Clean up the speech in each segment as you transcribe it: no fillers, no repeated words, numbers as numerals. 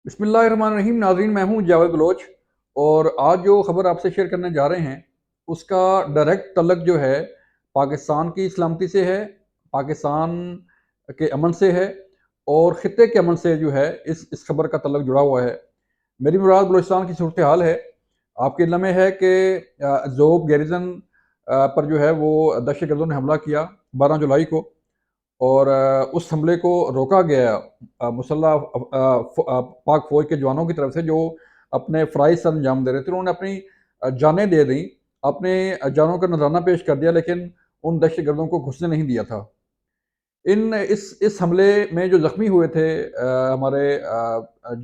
بسم اللہ الرحمن الرحیم ناظرین، میں ہوں جاوید بلوچ، اور آج جو خبر آپ سے شیئر کرنے جا رہے ہیں اس کا ڈائریکٹ تعلق جو ہے پاکستان کی سلامتی سے ہے، پاکستان کے امن سے ہے، اور خطے کے امن سے جو ہے اس خبر کا تعلق جڑا ہوا ہے۔ میری مراد بلوچستان کی صورتحال ہے۔ آپ کے علم میں ہے کہ زوب گیریزن پر جو ہے وہ دہشت گردوں نے حملہ کیا 12 جولائی کو، اور اس حملے کو روکا گیا مسلح پاک فوج کے جوانوں کی طرف سے، جو اپنے فرائض سر انجام دے رہے تھے۔ انہوں نے اپنی جانیں دے دیں، اپنے جانوں کا نذرانہ پیش کر دیا، لیکن ان دہشت گردوں کو گھسنے نہیں دیا تھا۔ اس حملے میں جو زخمی ہوئے تھے ہمارے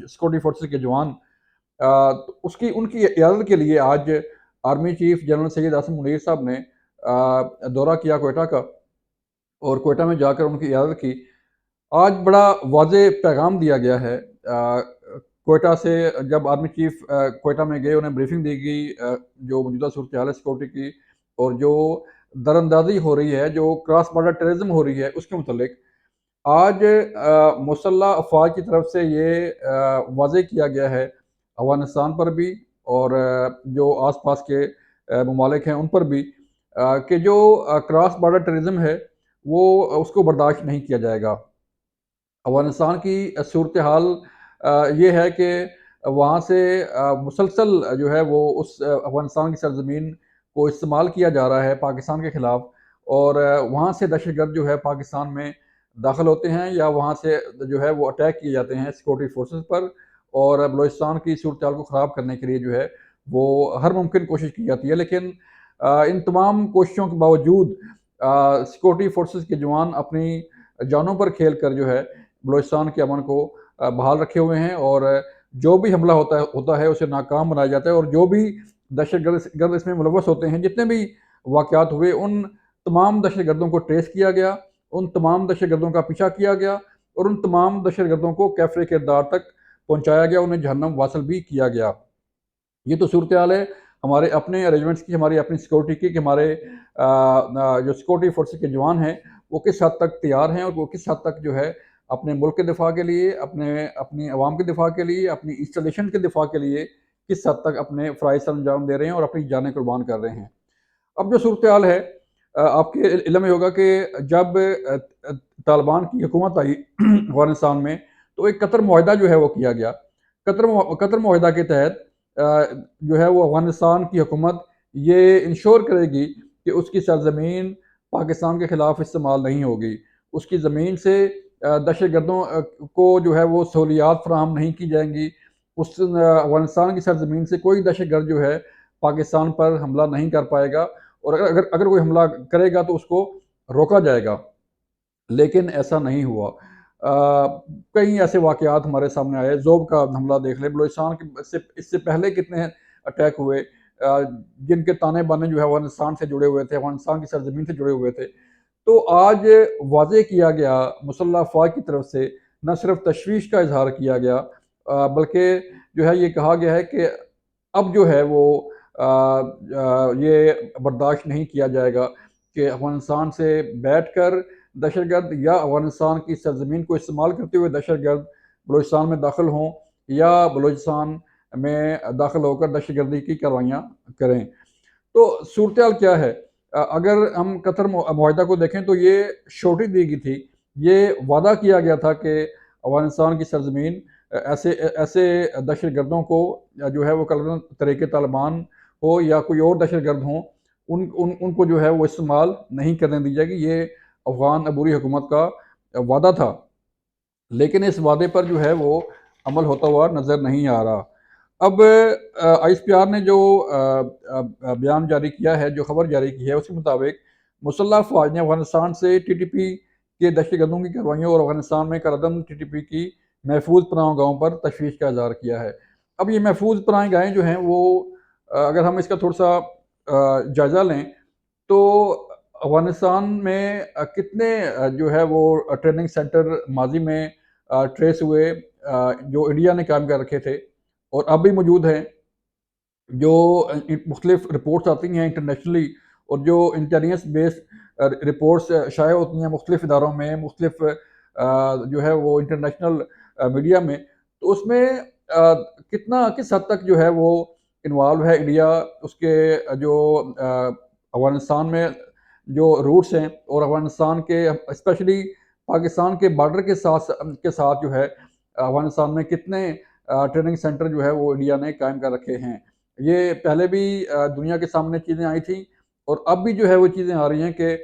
سیکورٹی فورسز کے جوان، تو ان کی عیادت کے لیے آج army chief general Syed Asim Munir صاحب نے دورہ کیا کوئٹہ کا، اور کوئٹہ میں جا کر ان کی عیادت کی۔ آج بڑا واضح پیغام دیا گیا ہے کوئٹہ سے۔ جب آرمی چیف کوئٹہ میں گئے، انہیں بریفنگ دی گئی جو موجودہ صورتحال ہے سیکورٹی کی، اور جو در اندازی ہو رہی ہے، جو کراس بارڈر ٹیررزم ہو رہی ہے، اس کے متعلق آج مسلح افواج کی طرف سے یہ واضح کیا گیا ہے افغانستان پر بھی، اور جو آس پاس کے ممالک ہیں ان پر بھی، کہ جو کراس بارڈر ٹیررزم ہے وہ اس کو برداشت نہیں کیا جائے گا۔ افغانستان کی صورتحال یہ ہے کہ وہاں سے مسلسل جو ہے وہ اس افغانستان کی سرزمین کو استعمال کیا جا رہا ہے پاکستان کے خلاف، اور وہاں سے دہشت گرد جو ہے پاکستان میں داخل ہوتے ہیں، یا وہاں سے جو ہے وہ اٹیک کیے جاتے ہیں سیکورٹی فورسز پر، اور بلوچستان کی صورتحال کو خراب کرنے کے لیے جو ہے وہ ہر ممکن کوشش کی جاتی ہے۔ لیکن ان تمام کوششوں کے باوجود سیکورٹی فورسز کے جوان اپنی جانوں پر کھیل کر جو ہے بلوچستان کے امن کو بحال رکھے ہوئے ہیں، اور جو بھی حملہ ہوتا ہے اسے ناکام بنایا جاتا ہے، اور جو بھی دہشت گرد اس میں ملوث ہوتے ہیں، جتنے بھی واقعات ہوئے، ان تمام دہشت گردوں کو ٹریس کیا گیا، ان تمام دہشت گردوں کا پیچھا کیا گیا، اور ان تمام دہشت گردوں کو کیفر کردار تک پہنچایا گیا، انہیں جہنم واصل بھی کیا گیا۔ یہ تو صورتحال ہے ہمارے اپنے ارینجمنٹس کی، ہماری اپنی سیکورٹی کی، کہ ہمارے جو سیکورٹی فورسز کے جوان ہیں وہ کس حد تک تیار ہیں، اور وہ کس حد تک جو ہے اپنے ملک کے دفاع کے لیے، اپنی عوام کے دفاع کے لیے، اپنی انسٹالیشن کے دفاع کے لیے کس حد تک اپنے فرائض سر انجام دے رہے ہیں اور اپنی جانیں قربان کر رہے ہیں۔ اب جو صورتحال ہے، آپ کے علم میں ہوگا کہ جب طالبان کی حکومت آئی افغانستان میں، تو ایک قطر معاہدہ جو ہے وہ کیا گیا۔ قطر معاہدہ کے تحت جو ہے وہ افغانستان کی حکومت یہ انشور کرے گی کہ اس کی سرزمین پاکستان کے خلاف استعمال نہیں ہوگی، اس کی زمین سے دہشت گردوں کو جو ہے وہ سہولیات فراہم نہیں کی جائیں گی، اس افغانستان کی سرزمین سے کوئی دہشت گرد جو ہے پاکستان پر حملہ نہیں کر پائے گا، اور اگر کوئی حملہ کرے گا تو اس کو روکا جائے گا۔ لیکن ایسا نہیں ہوا۔ کئی ایسے واقعات ہمارے سامنے آئے، زوب کا حملہ دیکھ لیں، بلوچستان کے اس سے پہلے کتنے اٹیک ہوئے جن کے تانے بانے جو ہے افغانستان سے جڑے ہوئے تھے، افغانستان کی سرزمین سے جڑے ہوئے تھے۔ تو آج واضح کیا گیا مسلح افواج کی طرف سے، نہ صرف تشویش کا اظہار کیا گیا، بلکہ جو ہے یہ کہا گیا ہے کہ اب جو ہے وہ یہ برداشت نہیں کیا جائے گا کہ افغانستان سے بیٹھ کر دہشت گرد، یا افغانستان کی سرزمین کو استعمال کرتے ہوئے دہشت گرد بلوچستان میں داخل ہوں، یا بلوچستان میں داخل ہو کر دہشت گردی کی کاروائیاں کریں۔ تو صورتحال کیا ہے؟ اگر ہم قطر معاہدہ کو دیکھیں تو یہ شورٹی دی گئی تھی، یہ وعدہ کیا گیا تھا کہ افغانستان کی سرزمین ایسے دہشت گردوں کو جو ہے وہ طریقے طالبان ہو یا کوئی اور دہشت گرد ہوں، ان کو جو ہے وہ استعمال نہیں کرنے دی جائے گی۔ یہ افغان عبوری حکومت کا وعدہ تھا، لیکن اس وعدے پر جو ہے وہ عمل ہوتا ہوا نظر نہیں آ رہا۔ اب آئی ایس پی آر نے جو بیان جاری کیا ہے، جو خبر جاری کی ہے، اس کے مطابق مسلح افواج نے افغانستان سے ٹی ٹی پی کے دہشت گردوں کی کارروائیوں اور افغانستان میں کارعدم ٹی ٹی پی کی محفوظ پناہ گاہوں پر تشویش کا اظہار کیا ہے۔ اب یہ محفوظ پناہ گاہیں جو ہیں وہ اگر ہم اس کا تھوڑا سا جائزہ لیں تو افغانستان میں کتنے جو ہے وہ ٹریننگ سینٹر ماضی میں ٹریس ہوئے، جو انڈیا نے قائم کر رکھے تھے اور اب بھی موجود ہیں، جو مختلف رپورٹس آتی ہیں انٹرنیشنلی، اور جو انٹیلیجنس بیسڈ رپورٹس شائع ہوتی ہیں مختلف اداروں میں، مختلف جو ہے وہ انٹرنیشنل میڈیا میں، تو اس میں کتنا کس حد تک جو ہے وہ انوالو ہے انڈیا، اس کے جو افغانستان میں جو روٹس ہیں، اور افغانستان کے اسپیشلی پاکستان کے بارڈر کے ساتھ جو ہے افغانستان میں کتنے ٹریننگ سینٹر جو ہے وہ انڈیا نے قائم کر رکھے ہیں۔ یہ پہلے بھی دنیا کے سامنے چیزیں آئی تھیں، اور اب بھی جو ہے وہ چیزیں آ رہی ہیں کہ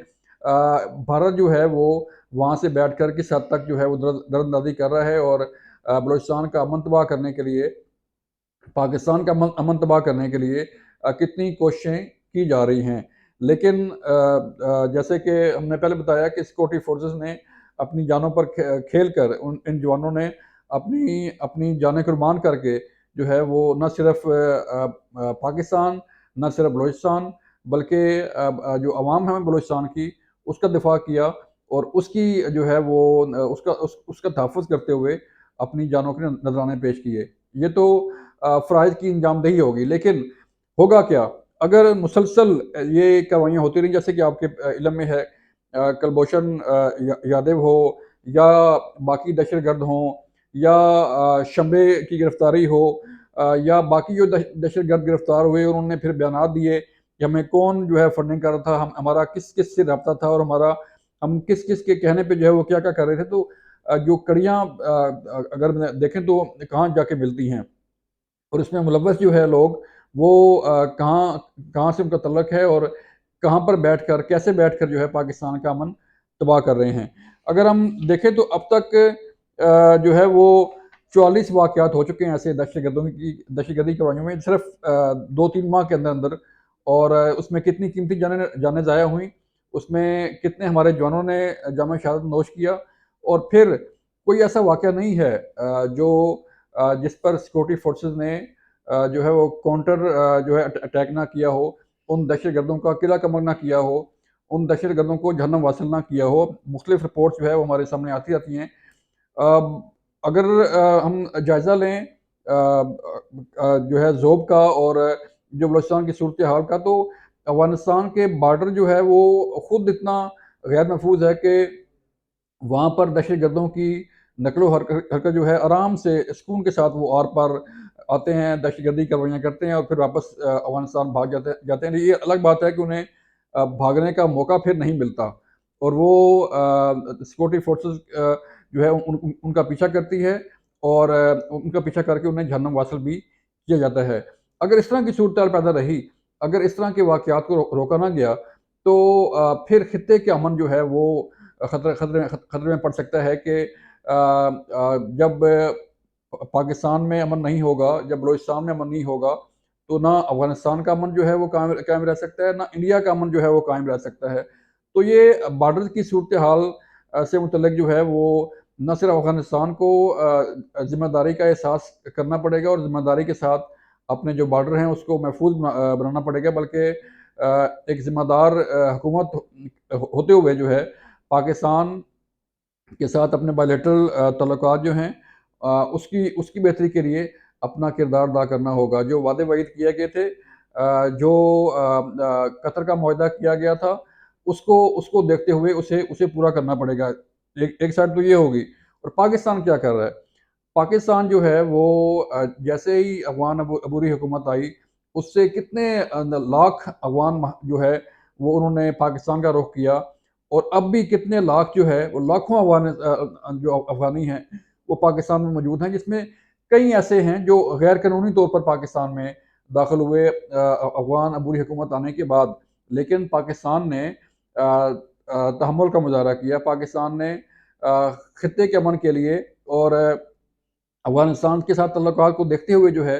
بھارت جو ہے وہ وہاں سے بیٹھ کر کس حد تک جو ہے وہ دراندازی کر رہا ہے، اور بلوچستان کا امن تباہ کرنے کے لیے، پاکستان کا امن تباہ کرنے کے لیے کتنی کوششیں کی جا رہی ہیں۔ لیکن جیسے کہ ہم نے پہلے بتایا کہ سیکورٹی فورسز نے اپنی جانوں پر کھیل کر ان جوانوں نے اپنی جانیں قربان کر کے جو ہے وہ نہ صرف پاکستان، نہ صرف بلوچستان، بلکہ جو عوام ہے بلوچستان کی، اس کا دفاع کیا، اور اس کی جو ہے وہ اس کا تحفظ کرتے ہوئے اپنی جانوں کے نذرانے پیش کیے۔ یہ تو فرائض کی انجام دہی ہوگی، لیکن ہوگا کیا اگر مسلسل یہ کاروائیاں ہوتی رہیں، جیسے کہ آپ کے علم میں ہے کلبھوشن یادو ہو، یا باقی دہشت گرد ہوں، یا شمبے کی گرفتاری ہو، یا باقی جو دہشت گرد گرفتار ہوئے، انہوں نے پھر بیانات دیے کہ ہمیں کون جو ہے فنڈنگ کر رہا تھا، ہمارا کس کس سے رابطہ تھا، اور ہم کس کس کے کہنے پہ جو ہے وہ کیا کیا کر رہے تھے، تو جو کڑیاں اگر دیکھیں تو کہاں جا کے ملتی ہیں، اور اس میں ملوث جو ہے لوگ وہ کہاں کہاں سے ان کا تعلق ہے، اور کہاں پر بیٹھ کر کیسے بیٹھ کر جو ہے پاکستان کا امن تباہ کر رہے ہیں۔ اگر ہم دیکھیں تو اب تک جو ہے وہ 44 واقعات ہو چکے ہیں ایسے دہشت گردی کاروائیوں میں، صرف 2-3 ماہ کے اندر اندر، اور اس میں کتنی قیمتی جانیں ضائع ہوئیں، اس میں کتنے ہمارے جوانوں نے جامِ شہادت نوش کیا، اور پھر کوئی ایسا واقعہ نہیں ہے جو جس پر سیکورٹی فورسز نے جو ہے وہ کاؤنٹر جو ہے اٹیک نہ کیا ہو، ان دہشت گردوں کا قلعہ کمر نہ کیا ہو، ان دہشت گردوں کو جہنم واصل نہ کیا ہو۔ مختلف رپورٹس جو ہے وہ ہمارے سامنے آتی رہتی ہیں۔ اگر ہم جائزہ لیں جو ہے ذوب کا اور جو بلوچستان کی صورتحال کا، تو افغانستان کے بارڈر جو ہے وہ خود اتنا غیر محفوظ ہے کہ وہاں پر دہشت گردوں کی نقل و حرکت جو ہے آرام سے سکون کے ساتھ وہ آر پار آتے ہیں، دہشت گردی کاروائیاں کرتے ہیں، اور پھر واپس افغانستان بھاگ جاتے ہیں۔ یہ الگ بات ہے کہ انہیں بھاگنے کا موقع پھر نہیں ملتا، اور وہ سیکورٹی فورسز جو ہے ان کا پیچھا کرتی ہے، اور ان کا پیچھا کر کے انہیں جہنم واصل بھی کیا جاتا ہے۔ اگر اس طرح کی صورتحال پیدا رہی، اگر اس طرح کے واقعات کو روکا نہ گیا، تو پھر خطے کے امن جو ہے وہ خطرے میں پڑ سکتا ہے کہ جب پاکستان میں امن نہیں ہوگا، جب بلوچستان میں امن نہیں ہوگا، تو نہ افغانستان کا امن جو ہے وہ قائم رہ سکتا ہے، نہ انڈیا کا امن جو ہے وہ قائم رہ سکتا ہے۔ تو یہ بارڈر کی صورتحال سے متعلق جو ہے وہ نہ صرف افغانستان کو ذمہ داری کا احساس کرنا پڑے گا، اور ذمہ داری کے ساتھ اپنے جو بارڈر ہیں اس کو محفوظ بنانا پڑے گا، بلکہ ایک ذمہ دار حکومت ہوتے ہوئے جو ہے پاکستان کے ساتھ اپنے بائیلیٹرل تعلقات جو ہیں اس کی بہتری کے لیے اپنا کردار ادا کرنا ہوگا۔ جو وعدے وعید کیے گئے تھے، جو قطر کا معاہدہ کیا گیا تھا، اس کو دیکھتے ہوئے اسے پورا کرنا پڑے گا۔ ایک سائڈ تو یہ ہوگی، اور پاکستان کیا کر رہا ہے؟ پاکستان جو ہے وہ جیسے ہی افغان عبوری حکومت آئی، اس سے کتنے لاکھ افغان جو ہے وہ انہوں نے پاکستان کا رخ کیا، اور اب بھی کتنے لاکھ جو ہے وہ لاکھوں جو افغانی ہیں وہ پاکستان میں موجود ہیں، جس میں کئی ایسے ہیں جو غیر قانونی طور پر پاکستان میں داخل ہوئے افغان عبوری حکومت آنے کے بعد، لیکن پاکستان نے تحمل کا مظاہرہ کیا۔ پاکستان نے خطے کے امن کے لیے اور افغانستان کے ساتھ تعلقات کو دیکھتے ہوئے جو ہے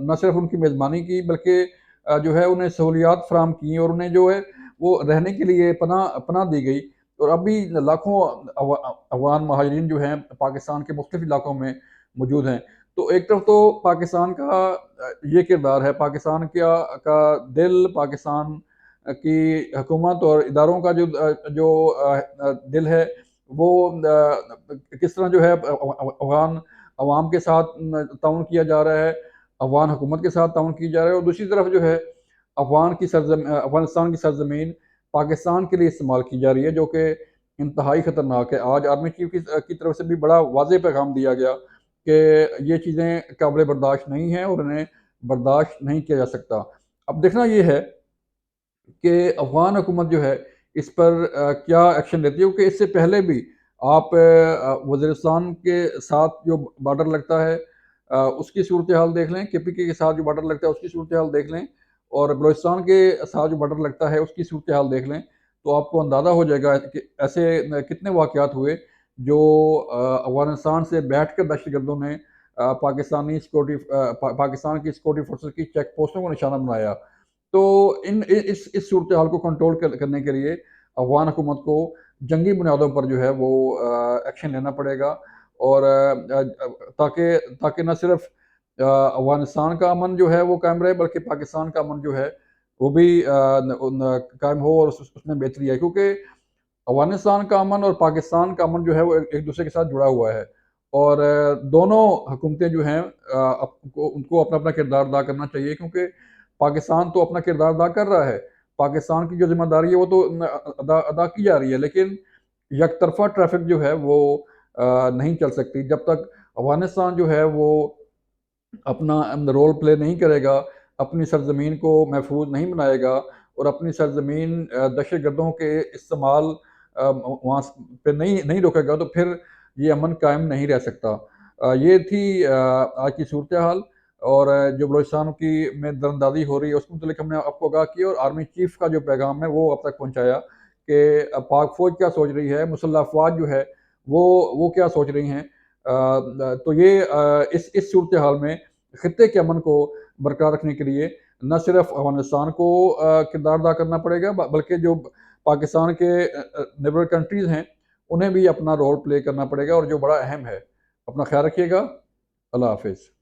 نہ صرف ان کی میزبانی کی، بلکہ جو ہے انہیں سہولیات فراہم کی، اور انہیں جو ہے وہ رہنے کے لیے پناہ دی گئی، اور اب بھی لاکھوں افغان مہاجرین جو ہیں پاکستان کے مختلف علاقوں میں موجود ہیں۔ تو ایک طرف تو پاکستان کا یہ کردار ہے، پاکستان کا دل، پاکستان کی حکومت اور اداروں کا جو دل ہے، وہ کس طرح جو ہے افغان عوام کے ساتھ تعاون کیا جا رہا ہے، افغان حکومت کے ساتھ تعاون کیا جا رہا ہے، اور دوسری طرف جو ہے افغانستان کی سرزمین پاکستان کے لیے استعمال کی جا رہی ہے، جو کہ انتہائی خطرناک ہے۔ آج آرمی چیف کی طرف سے بھی بڑا واضح پیغام دیا گیا کہ یہ چیزیں قابل برداشت نہیں ہیں اور انہیں برداشت نہیں کیا جا سکتا۔ اب دیکھنا یہ ہے کہ افغان حکومت جو ہے اس پر کیا ایکشن لیتی ہے، کیونکہ اس سے پہلے بھی آپ وزیرستان کے ساتھ جو بارڈر لگتا ہے اس کی صورتحال دیکھ لیں، کے پی کے ساتھ جو بارڈر لگتا ہے اس کی صورتحال دیکھ لیں، اور بلوچستان کے ساتھ جو بارڈر لگتا ہے اس کی صورتحال دیکھ لیں، تو آپ کو اندازہ ہو جائے گا کہ ایسے کتنے واقعات ہوئے جو افغانستان سے بیٹھ کر دہشت گردوں نے پاکستانی پاکستان کی سیکورٹی فورسز کی چیک پوسٹوں کو نشانہ بنایا۔ تو اس صورتحال کو کنٹرول کرنے کے لیے افغان حکومت کو جنگی بنیادوں پر جو ہے وہ ایکشن لینا پڑے گا، اور تاکہ نہ صرف افغانستان کا امن جو ہے وہ قائم رہے، بلکہ پاکستان کا امن جو ہے وہ بھی قائم ہو اور اس میں بہتری ہے، کیونکہ افغانستان کا امن اور پاکستان کا امن جو ہے وہ ایک دوسرے کے ساتھ جڑا ہوا ہے، اور دونوں حکومتیں جو ہیں ان کو اپنا اپنا کردار ادا کرنا چاہیے، کیونکہ پاکستان تو اپنا کردار ادا کر رہا ہے، پاکستان کی جو ذمہ داری ہے وہ تو ادا کی جا رہی ہے، لیکن یک طرفہ ٹریفک جو ہے وہ نہیں چل سکتی جب تک افغانستان جو ہے وہ اپنا رول پلے نہیں کرے گا، اپنی سرزمین کو محفوظ نہیں بنائے گا، اور اپنی سرزمین دہشت گردوں کے استعمال وہاں پہ نہیں روکے گا، تو پھر یہ امن قائم نہیں رہ سکتا۔ یہ تھی آج کی صورتحال، اور جو بلوچستان کی میں درندازی ہو رہی ہے اس کے متعلق ہم نے آپ کو آگاہ کیا، اور آرمی چیف کا جو پیغام ہے وہ اب تک پہنچایا کہ پاک فوج کیا سوچ رہی ہے، مسلح افواج جو ہے وہ کیا سوچ رہی ہیں۔ تو یہ اس صورتحال میں خطے کے امن کو برقرار رکھنے کے لیے نہ صرف افغانستان کو کردار ادا کرنا پڑے گا، بلکہ جو پاکستان کے نیبر کنٹریز ہیں انہیں بھی اپنا رول پلے کرنا پڑے گا، اور جو بڑا اہم ہے۔ اپنا خیال رکھیے گا۔ اللہ حافظ۔